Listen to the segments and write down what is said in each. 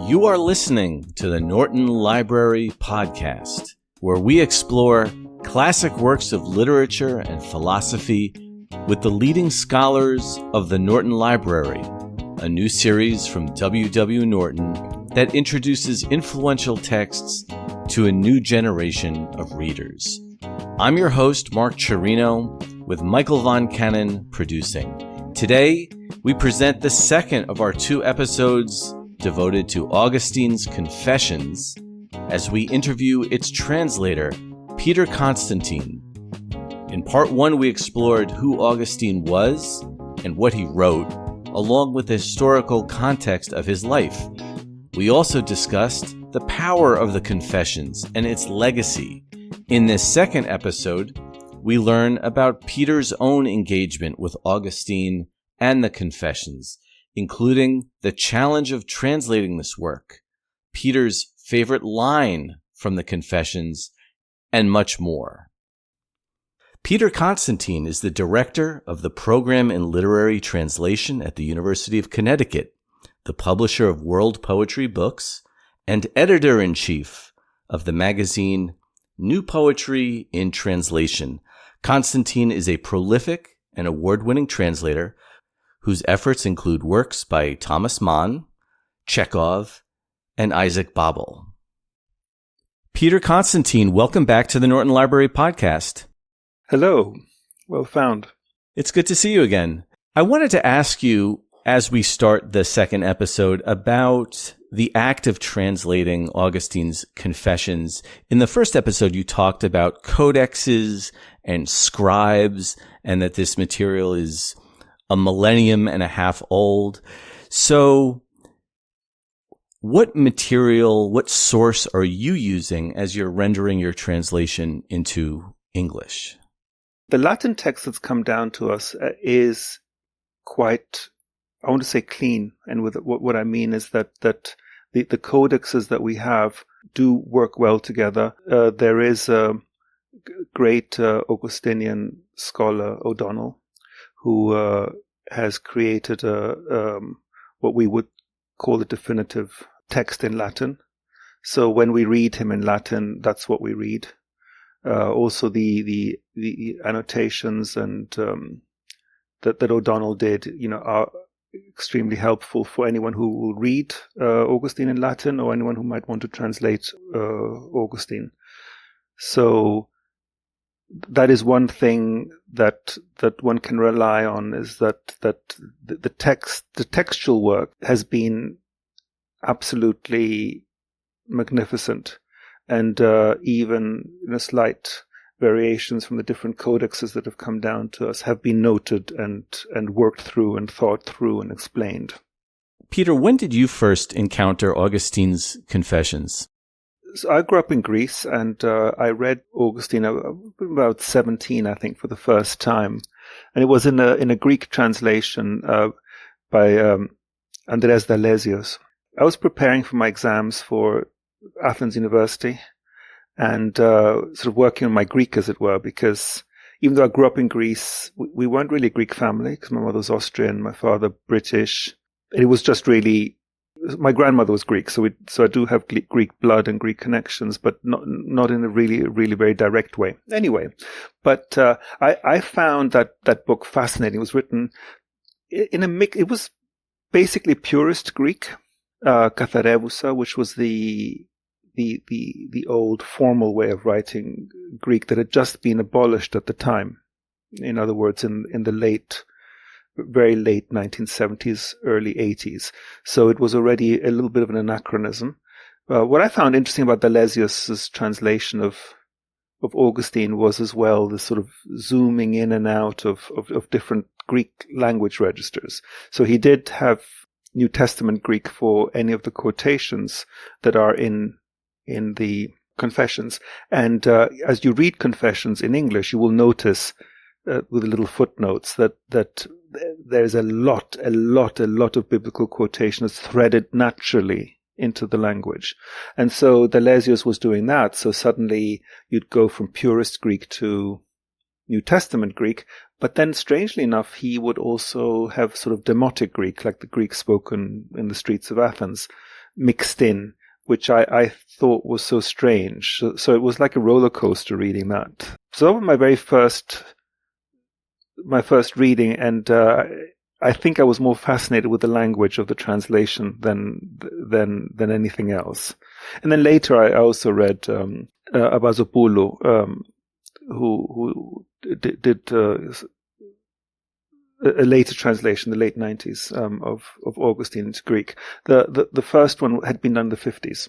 You are listening to the Norton Library Podcast, where we explore classic works of literature and philosophy with the leading scholars of the Norton Library, a new series from W.W. Norton that introduces influential texts to a new generation of readers. I'm your host, Mark Chirino, with Michael Von Cannon producing. Today, we present the second of our two episodes devoted to Augustine's Confessions as we interview its translator, Peter Constantine. In part one, we explored who Augustine was and what he wrote, along with the historical context of his life. We also discussed the power of the Confessions and its legacy. In this second episode, we learn about Peter's own engagement with Augustine and the Confessions, including the challenge of translating this work, Peter's favorite line from the Confessions, and much more. Peter Constantine is the director of the Program in Literary Translation at the University of Connecticut, the publisher of World Poetry Books, and editor-in-chief of the magazine New Poetry in Translation. Constantine is a prolific and award-winning translator whose efforts include works by Thomas Mann, Chekhov, and Isaac Babel. Peter Constantine, welcome back to the Norton Library Podcast. Hello. Well found. It's good to see you again. I wanted to ask you, as we start the second episode, about the act of translating Augustine's Confessions. In the first episode, you talked about codexes and scribes, and that this material is a millennium and a half old. So what material, what source are you using as you're rendering your translation into English? The Latin text that's come down to us is quite, I want to say, clean. And with what I mean is that the codexes that we have do work well together. There is a great Augustinian scholar, O'Donnell, who has created what we would call a definitive text in Latin. So when we read him in Latin, that's what we read. Also, the annotations and that O'Donnell did, are extremely helpful for anyone who will read Augustine in Latin, or anyone who might want to translate Augustine. So that is one thing that one can rely on, is that the textual work has been absolutely magnificent, and even slight variations from the different codexes that have come down to us have been noted and worked through and thought through and explained. Peter, when did you first encounter Augustine's Confessions? So I grew up in Greece, and I read Augustine about 17, I think, for the first time, and it was in a Greek translation by Andreas Dalesios. I was preparing for my exams for Athens University, and sort of working on my Greek, as it were, because even though I grew up in Greece, we weren't really a Greek family, because my mother was Austrian, my father British. It was just really, my grandmother was Greek, so I do have Greek blood and Greek connections, but not in a really very direct way. Anyway, but I found that book fascinating. It was written in a mix. It was basically purist Greek, katharevousa, which was the old formal way of writing Greek that had just been abolished at the time. In other words, in the very late 1970s, early 80s. So it was already a little bit of an anachronism. What I found interesting about Dalesios' translation of Augustine was as well the sort of zooming in and out of different Greek language registers. So he did have New Testament Greek for any of the quotations that are in the Confessions. And as you read Confessions in English, you will notice with little footnotes that there's a lot of biblical quotations threaded naturally into the language. And so Dalesios was doing that. So suddenly you'd go from purist Greek to New Testament Greek, but then strangely enough, he would also have sort of demotic Greek, like the Greek spoken in the streets of Athens, mixed in, which I thought was so strange. So it was like a roller coaster reading that. So that was my first reading, and I think I was more fascinated with the language of the translation than anything else. And then later I also read Abazopoulou, who did a later translation, the late 90s, of Augustine into Greek. The first one had been done in the 50s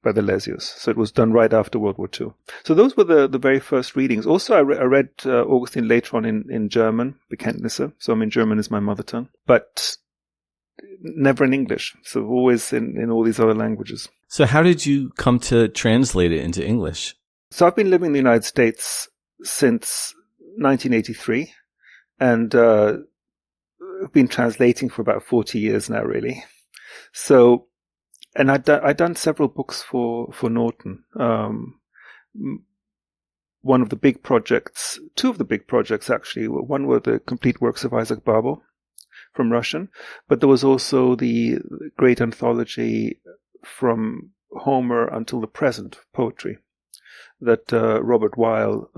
by the Lesius, so it was done right after World War II. So those were the very first readings. Also, I read Augustine later on in German, Bekenntnisse. So German is my mother tongue, but never in English. So always in all these other languages. So how did you come to translate it into English? So I've been living in the United States since 1983. And I've been translating for about 40 years now, really. So, and I'd done several books for Norton. One of the big projects, two of the big projects actually, one were the complete works of Isaac Babel from Russian, but there was also the great anthology from Homer until the present poetry that Robert Weil,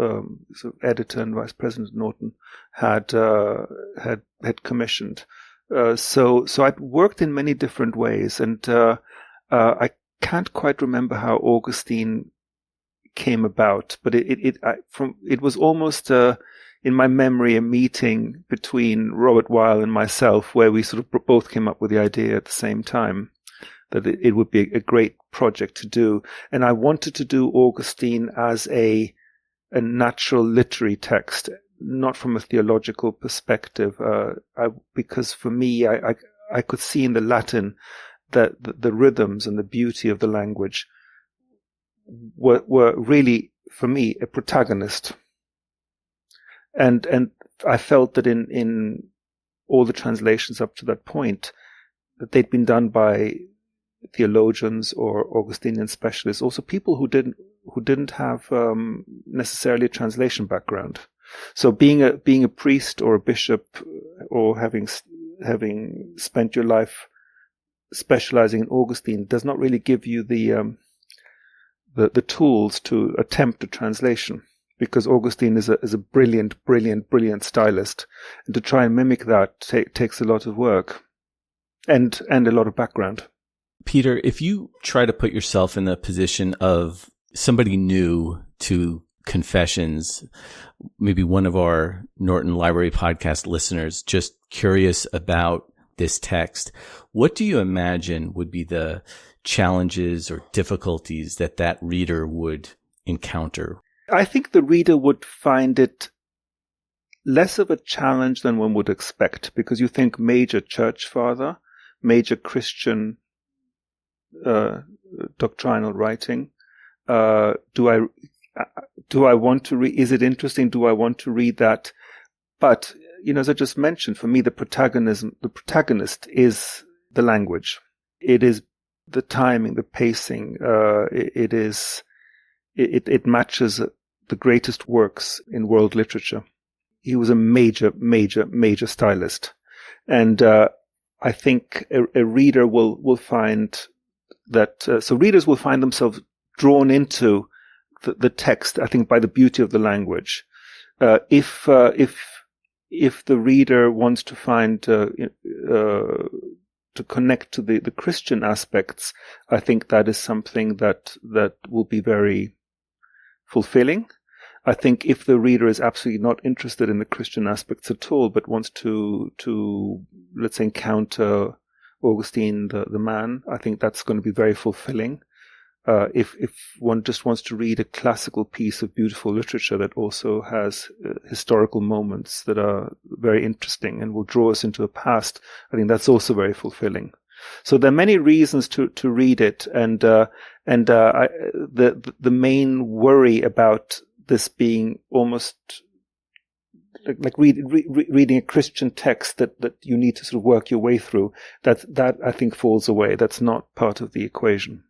sort of editor and vice president of Norton, had commissioned. So I'd worked in many different ways, and I can't quite remember how Augustine came about, but it was almost in my memory a meeting between Robert Weil and myself, where we sort of both came up with the idea at the same time that it would be a great project to do. And I wanted to do Augustine as a natural literary text, not from a theological perspective, because for me, I could see in the Latin that the rhythms and the beauty of the language were really, for me, a protagonist. And I felt that in all the translations up to that point, that they'd been done by theologians or Augustinian specialists, also people who didn't have necessarily a translation background. So being a priest or a bishop, or having spent your life specializing in Augustine, does not really give you the tools to attempt a translation, because Augustine is a brilliant stylist, and to try and mimic that takes a lot of work and a lot of background. Peter, if you try to put yourself in the position of somebody new to Confessions, maybe one of our Norton Library podcast listeners, just curious about this text, what do you imagine would be the challenges or difficulties that reader would encounter? I think the reader would find it less of a challenge than one would expect, because you think major church father, major Christian doctrinal writing. Do I want to read? Is it interesting? Do I want to read that? But as I just mentioned, for me, the protagonist is the language. It is the timing, the pacing. It matches the greatest works in world literature. He was a major stylist, and I think a reader will find that. So readers will find themselves drawn into the text, I think, by the beauty of the language. If the reader wants to find to connect to the Christian aspects, I think that is something that will be very fulfilling. I think if the reader is absolutely not interested in the Christian aspects at all, but wants to let's say encounter Augustine the man, I think that's going to be very fulfilling. If one just wants to read a classical piece of beautiful literature that also has historical moments that are very interesting and will draw us into the past, I think that's also very fulfilling. So there are many reasons to read it, and the main worry about this being almost like reading a Christian text that you need to sort of work your way through, that I think falls away. That's not part of the equation.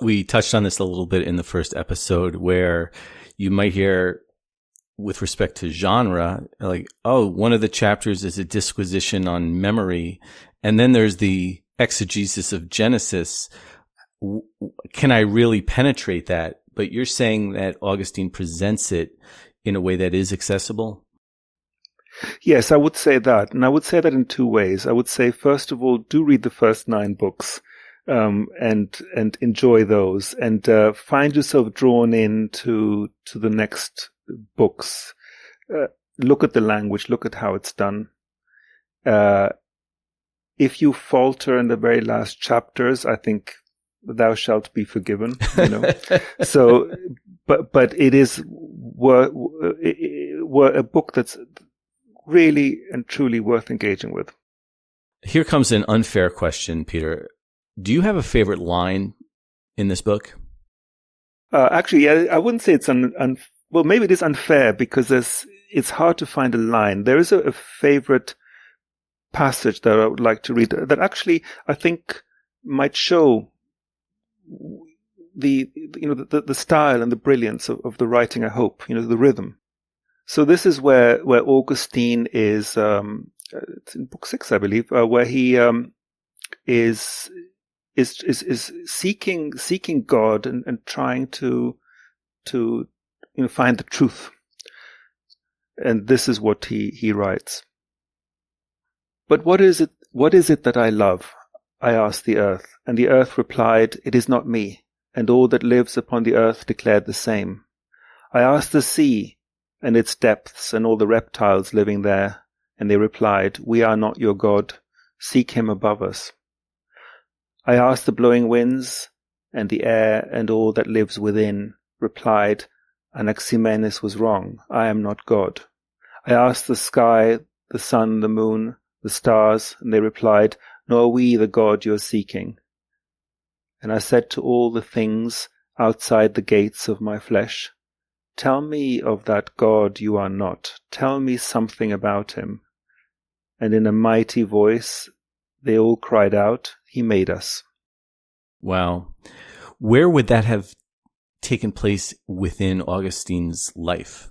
We touched on this a little bit in the first episode, where you might hear, with respect to genre, like, oh, one of the chapters is a disquisition on memory, and then there's the exegesis of Genesis, can I really penetrate that? But you're saying that Augustine presents it in a way that is accessible? Yes, I would say that. And I would say that in two ways. I would say, first of all, do read the first 9 books, and enjoy those, and find yourself drawn into the next books. Look at the language, look at how it's done. If you falter in the very last chapters, I think thou shalt be forgiven, you know. So, but it is a book that's really and truly worth engaging with. Here comes an unfair question, Peter. Do you have a favorite line in this book? Actually, yeah, I wouldn't say it's well, maybe it is unfair because it's hard to find a line. There is a favorite passage that I would like to read that actually I think might show the style and the brilliance of the writing, I hope, the rhythm. So this is where Augustine is, it's in book 6, I believe, where he is seeking God and trying to find the truth. And this is what he writes. But what is it that I love? I asked the earth, and the earth replied, it is not me, and all that lives upon the earth declared the same. I asked the sea and its depths and all the reptiles living there, and they replied, we are not your God, seek him above us. I asked the blowing winds, and the air and all that lives within replied, Anaximenes was wrong, I am not God. I asked the sky, the sun, the moon, the stars, and they replied, nor are we the God you are seeking. And I said to all the things outside the gates of my flesh, tell me of that God you are not, tell me something about him. And in a mighty voice they all cried out, he made us. Wow. Where would that have taken place within Augustine's life?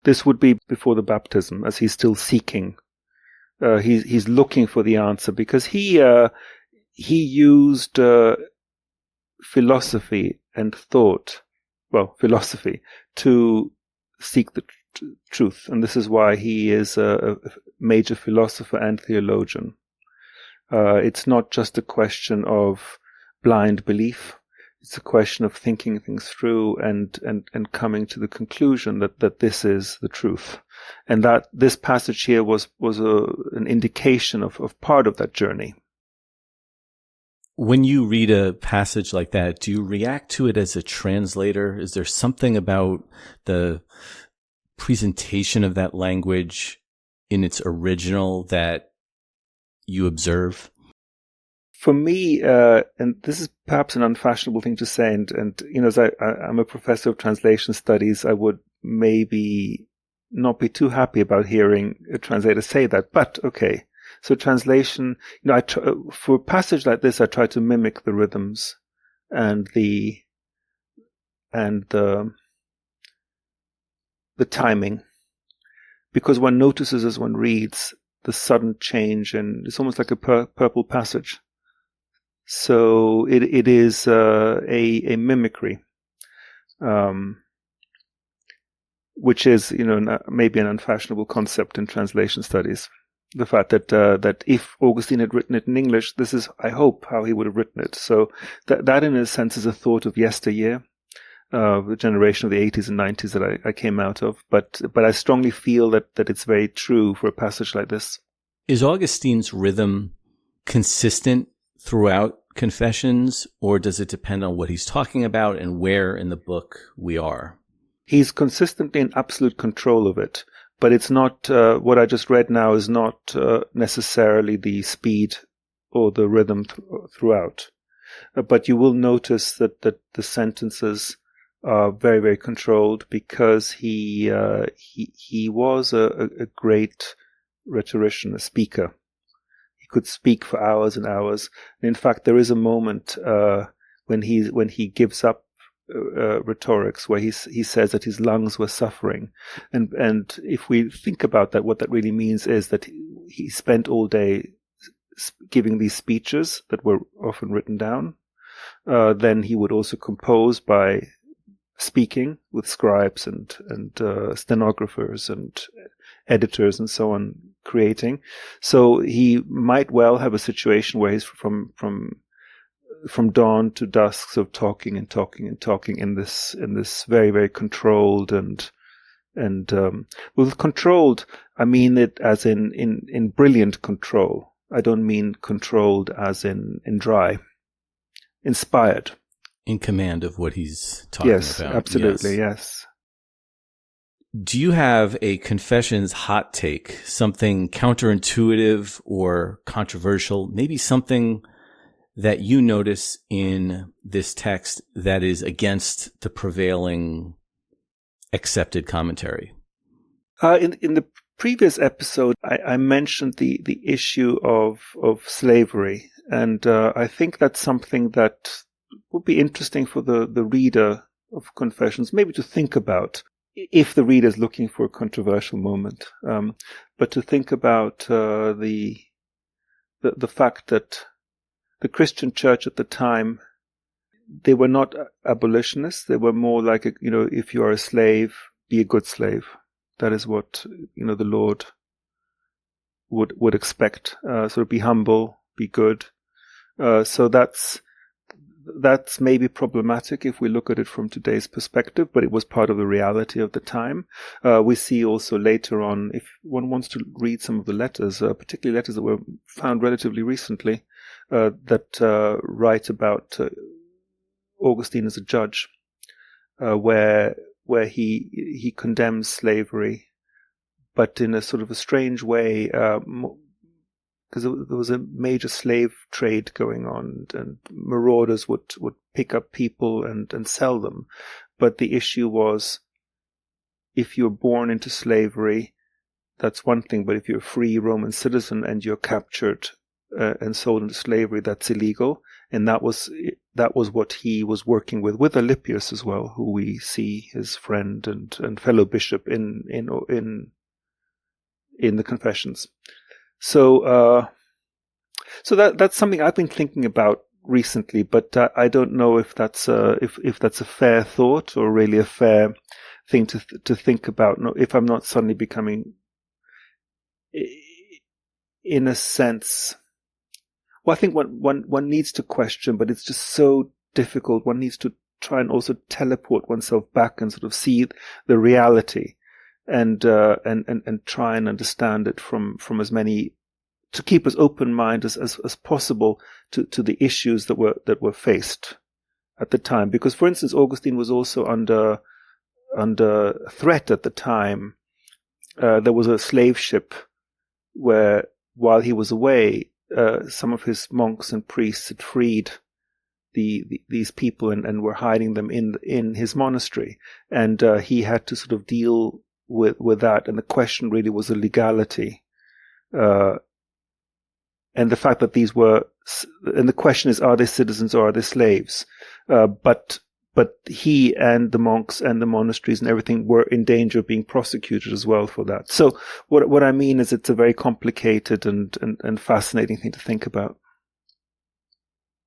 This would be before the baptism, as he's still seeking. He's looking for the answer because he used philosophy and thought, philosophy, to seek the truth. And this is why he is a major philosopher and theologian. It's not just a question of blind belief. It's a question of thinking things through and coming to the conclusion that this is the truth. And that this passage here was an indication of part of that journey. When you read a passage like that, do you react to it as a translator? Is there something about the presentation of that language in its original that you observe? For me, and this is perhaps an unfashionable thing to say, and as I'm a professor of translation studies, I would maybe not be too happy about hearing a translator say that. But okay, so translation, for a passage like this, I try to mimic the rhythms and the timing, because one notices as one reads the sudden change, and it's almost like a purple passage. So it is a mimicry, which is maybe an unfashionable concept in translation studies. The fact that if Augustine had written it in English, this is, I hope, how he would have written it. So that in a sense is a thought of yesteryear, the generation of the 80s and 90s that I came out of. But I strongly feel that it's very true for a passage like this. Is Augustine's rhythm consistent throughout Confessions, or does it depend on what he's talking about and where in the book we are? He's consistently in absolute control of it, but it's not, what I just read now is not necessarily the speed or the rhythm throughout. But you will notice that the sentences are very, very controlled because he was a great rhetorician, a speaker. Could speak for hours and hours. And in fact, there is a moment when he gives up rhetorics, where he says that his lungs were suffering, and if we think about that, what that really means is that he spent all day giving these speeches that were often written down. Then he would also compose by speaking with scribes and stenographers and editors and so on creating. So he might well have a situation where he's from dawn to dusk, so talking and talking and talking in this very, very controlled and with controlled, I mean it as in brilliant control. I don't mean controlled as in dry. Inspired. In command of what he's talking about. Yes, absolutely, yes. Do you have a Confessions hot take, something counterintuitive or controversial, maybe something that you notice in this text that is against the prevailing accepted commentary? In the previous episode, I mentioned the issue of slavery, and I think that's something that would be interesting for the reader of Confessions, maybe to think about, if the reader is looking for a controversial moment, but to think about the fact that the Christian church at the time, they were not abolitionists. They were more like, if you are a slave, be a good slave. That is what, the Lord would expect. So be humble, be good. So that's maybe problematic if we look at it from today's perspective, but it was part of the reality of the time. We see also later on, if one wants to read some of the letters, particularly letters that were found relatively recently, that write about Augustine as a judge, where he condemns slavery, but in a sort of a strange way, because there was a major slave trade going on, and marauders would pick up people and sell them. But the issue was, if you're born into slavery, that's one thing, but if you're a free Roman citizen and you're captured and sold into slavery, that's illegal. And that was what he was working with Alypius as well, who we see his friend and fellow bishop in the Confessions. So that's something I've been thinking about recently, but I don't know if that's a fair thought or really a fair thing to think about. No, if I'm not suddenly becoming, in a sense, well, I think one needs to question, but it's just so difficult. One needs to try and also teleport oneself back and sort of see the reality, and try and understand it from as many, to keep as open mind as possible to the issues that were faced at the time. Because, for instance, Augustine was also under threat at the time. There was a slave ship where, while he was away, some of his monks and priests had freed these people and were hiding them in his monastery, and he had to sort of deal with that. And the question really was the legality, and the fact that these were, and the question is, are they citizens or are they slaves? But he and the monks and the monasteries and everything were in danger of being prosecuted as well for that. So what I mean is, it's a very complicated and fascinating thing to think about.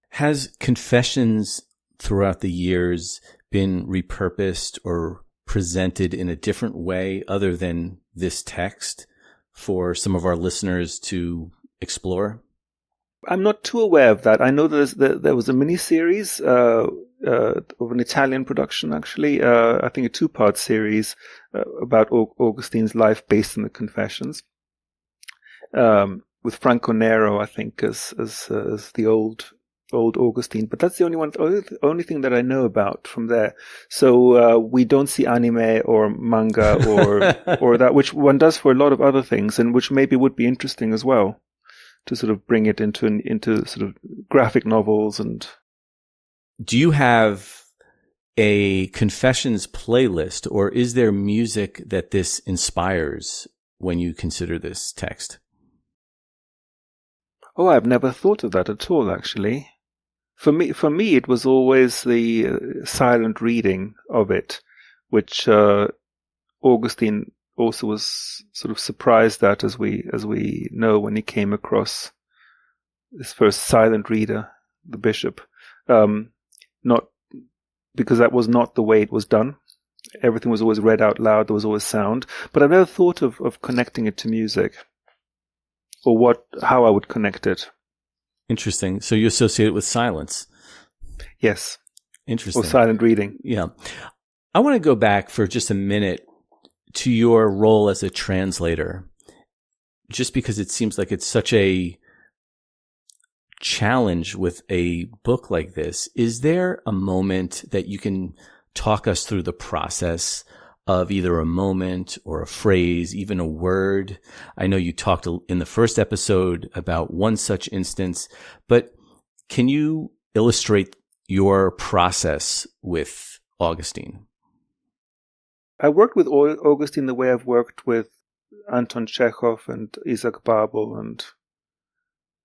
Has Confessions throughout the years been repurposed or presented in a different way other than this text for some of our listeners to explore? I'm not too aware of that. I know there was a mini-series of an Italian production, actually, I think a 2-part series about Augustine's life based on the Confessions, with Franco Nero, I think, as the old Augustine. But that's the only thing that I know about from there. So we don't see anime or manga or that, which one does for a lot of other things, and which maybe would be interesting as well, to sort of bring it into sort of graphic novels. And do you have a Confessions playlist, or is there music that this inspires when you consider this text? Oh, I've never thought of that at all, actually. For me, it was always the silent reading of it, which Augustine also was sort of surprised at, as we know, when he came across this first silent reader, the bishop, not because that was not the way it was done. Everything was always read out loud. There was always sound. But I never thought of connecting it to music, or how I would connect it. Interesting. So you associate it with silence. Yes. Interesting. Or silent reading. Yeah. I want to go back for just a minute to your role as a translator, just because it seems like it's such a challenge with a book like this. Is there a moment that you can talk us through the process of either a moment or a phrase, even a word? I know you talked in the first episode about one such instance, but can you illustrate your process with Augustine? I worked with Augustine the way I've worked with Anton Chekhov and Isaac Babel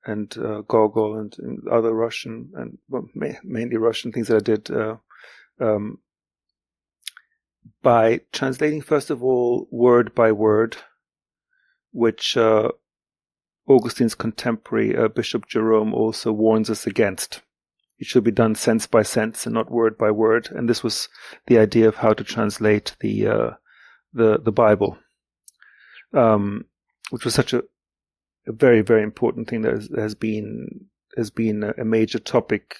and Gogol and other Russian and mainly Russian things that I did by translating first of all word by word, which Augustine's contemporary Bishop Jerome also warns us against. It should be done sense by sense and not word by word. And this was the idea of how to translate the Bible, which was such a very, very important thing that has been a major topic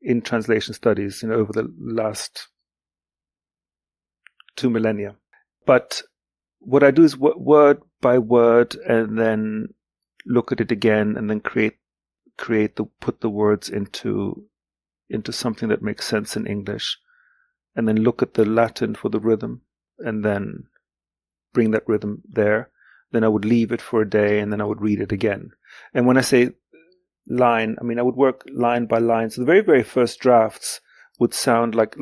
in translation studies, over the last 2 millennia. But what I do is word by word, and then look at it again, and then put the words into something that makes sense in English, and then look at the Latin for the rhythm, and then bring that rhythm there. Then I would leave it for a day, and then I would read it again. And when I say line, I mean I would work line by line. So the very, very first drafts would sound like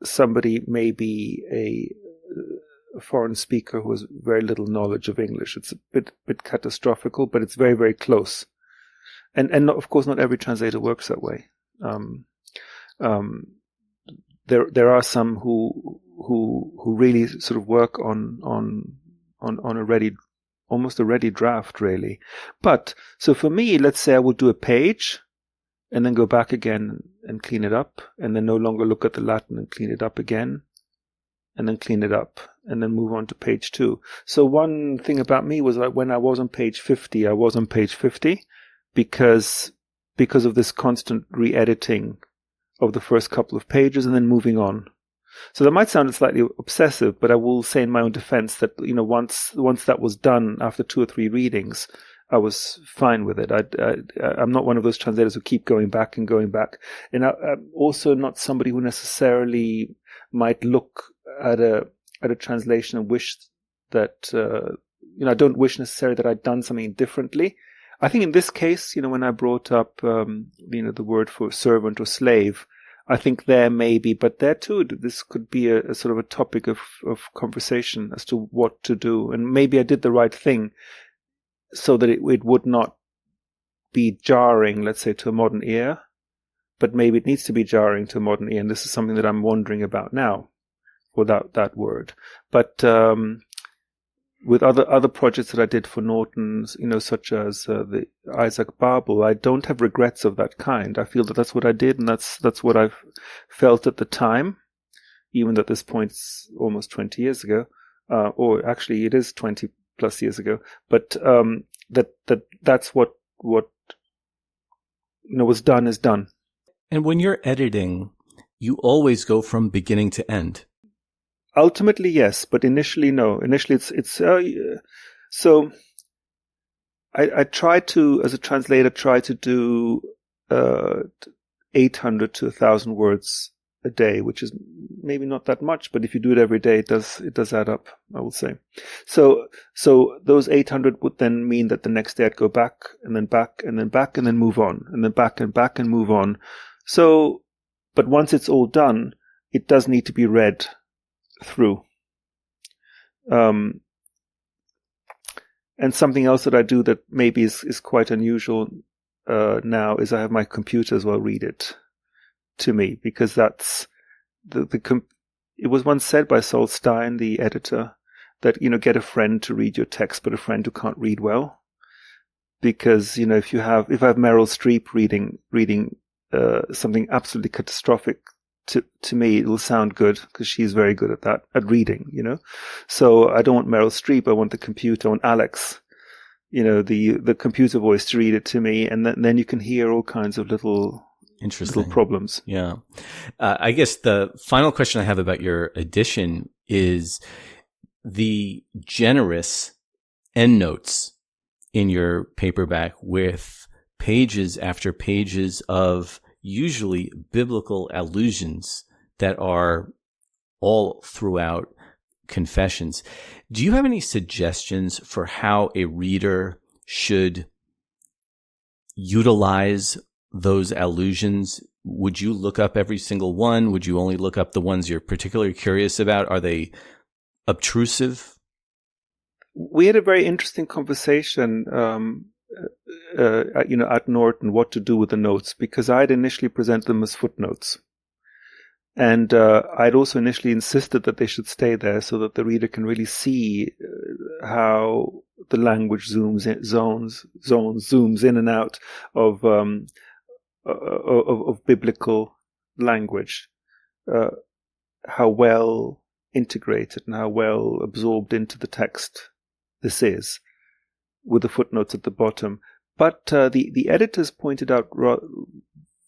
somebody, maybe a foreign speaker who has very little knowledge of English. It's a bit catastrophical, but it's very, very close. And not, of course, not every translator works that way. There are some who really sort of work on almost a ready draft, really. But so for me, let's say I will do a page, and then go back again and clean it up, and then no longer look at the Latin and clean it up again, and then clean it up, and then move on to page 2. So one thing about me was like when I was on page 50, I was on page 50 because of this constant re-editing of the first couple of pages and then moving on. So that might sound slightly obsessive, but I will say in my own defense that, once that was done after 2 or 3 readings, I was fine with it. I'm not one of those translators who keep going back and going back. And I'm also not somebody who necessarily might look at a translation and wish that, I don't wish necessarily that I'd done something differently. I think in this case, when I brought up, the word for servant or slave, I think there may be, but there too, this could be a sort of a topic of conversation as to what to do. And maybe I did the right thing so that it would not be jarring, let's say, to a modern ear, but maybe it needs to be jarring to a modern ear. And this is something that I'm wondering about now without that word. But with other projects that I did for Norton, such as the Isaac Babel, I don't have regrets of that kind. I feel that that's what I did, and that's what I felt at the time, even though at this point it's almost 20 years ago, or actually it is 20 plus years ago. But that's what was done is done. And when you're editing, you always go from beginning to end. Ultimately, yes, but initially, no. Initially, it's so. I try to, as a translator, do 800 to 1,000 words a day, which is maybe not that much, but if you do it every day, it does add up, I will say. So those 800 would then mean that the next day I'd go back and then back and then back and then move on and then back and move on. So, but once it's all done, it does need to be read through. And something else that I do that maybe is quite unusual now is I have my computer as well read it to me, because that's it was once said by Sol Stein, the editor, that get a friend to read your text, but a friend who can't read well. because, if I have Meryl Streep reading something absolutely catastrophic to me, it will sound good because she's very good at that, at reading, So I don't want Meryl Streep. I want the computer, I want Alex, the computer voice to read it to me. And then you can hear all kinds of little problems. Yeah. I guess the final question I have about your edition is the generous endnotes in your paperback with pages after pages of usually biblical allusions that are all throughout Confessions. Do you have any suggestions for how a reader should utilize those allusions? Would you look up every single one? Would you only look up the ones you're particularly curious about? Are they obtrusive? We had a very interesting conversation at Norton, what to do with the notes, because I'd initially presented them as footnotes. And I'd also initially insisted that they should stay there so that the reader can really see how the language zooms in and out of biblical language, how well integrated and how well absorbed into the text this is, with the footnotes at the bottom. But the editors pointed out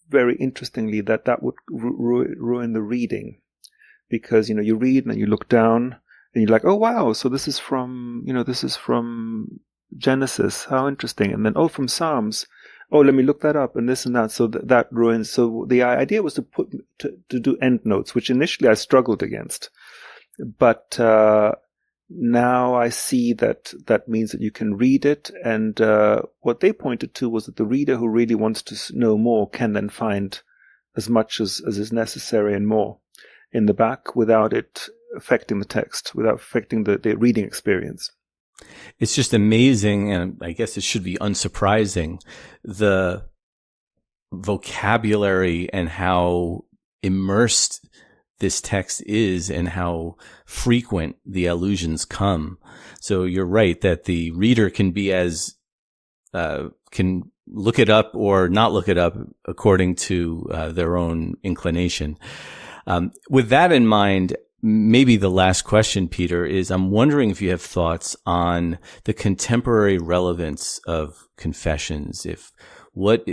very interestingly that would ruin the reading, because you read and you look down and you're like, oh wow, so this is from Genesis, how interesting, and then from Psalms, oh let me look that up, and this and that, so that ruins. So the idea was to do endnotes, which initially I struggled against, but now I see that means that you can read it, and what they pointed to was that the reader who really wants to know more can then find as much as is necessary and more in the back without it affecting the text, without affecting the reading experience. It's just amazing, and I guess it should be unsurprising, the vocabulary and how immersed this text is and how frequent the allusions come. So you're right that the reader can be can look it up or not look it up according to their own inclination. With that in mind, maybe the last question, Peter, is I'm wondering if you have thoughts on the contemporary relevance of Confessions. What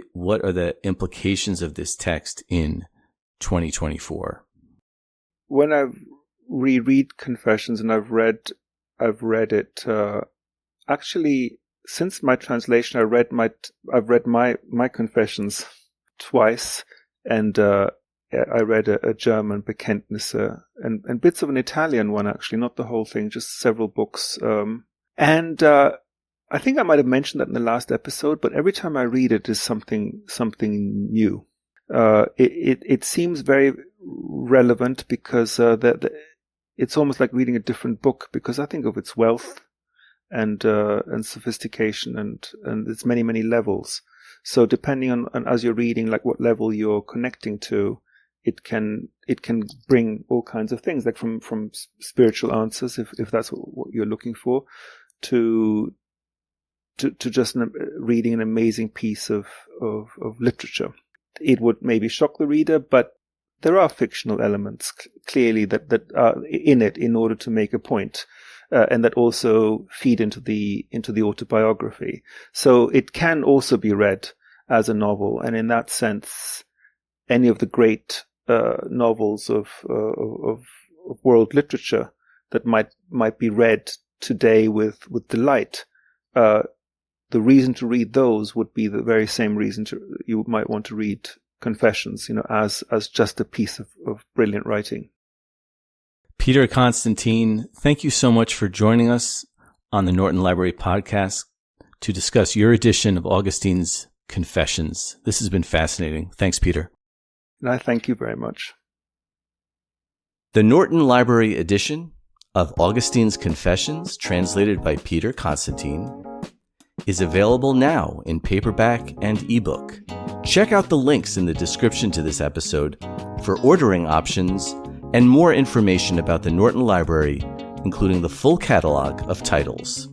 are the implications of this text in 2024? When I reread Confessions, and I've read it, actually since my translation, I've read my Confessions twice, and I read a German Bekenntnisse and bits of an Italian one, actually, not the whole thing, just several books. And I think I might have mentioned that in the last episode, but every time I read it is something new. It seems very relevant because it's almost like reading a different book, because I think of its wealth and sophistication and its many levels. So depending on as you're reading, like what level you're connecting to, it can bring all kinds of things, like from spiritual answers, if that's what you're looking for, to just reading an amazing piece of literature. It would maybe shock the reader, but there are fictional elements clearly that are in it in order to make a point, and that also feed into the autobiography. So it can also be read as a novel, and in that sense, any of the great novels of world literature that might be read today with delight. The reason to read those would be the very same reason you might want to read Confessions, as just a piece of brilliant writing. Peter Constantine, thank you so much for joining us on the Norton Library podcast to discuss your edition of Augustine's Confessions. This has been fascinating. Thanks, Peter. And I thank you very much. The Norton Library edition of Augustine's Confessions, translated by Peter Constantine, is available now in paperback and ebook. Check out the links in the description to this episode for ordering options and more information about the Norton Library, including the full catalog of titles.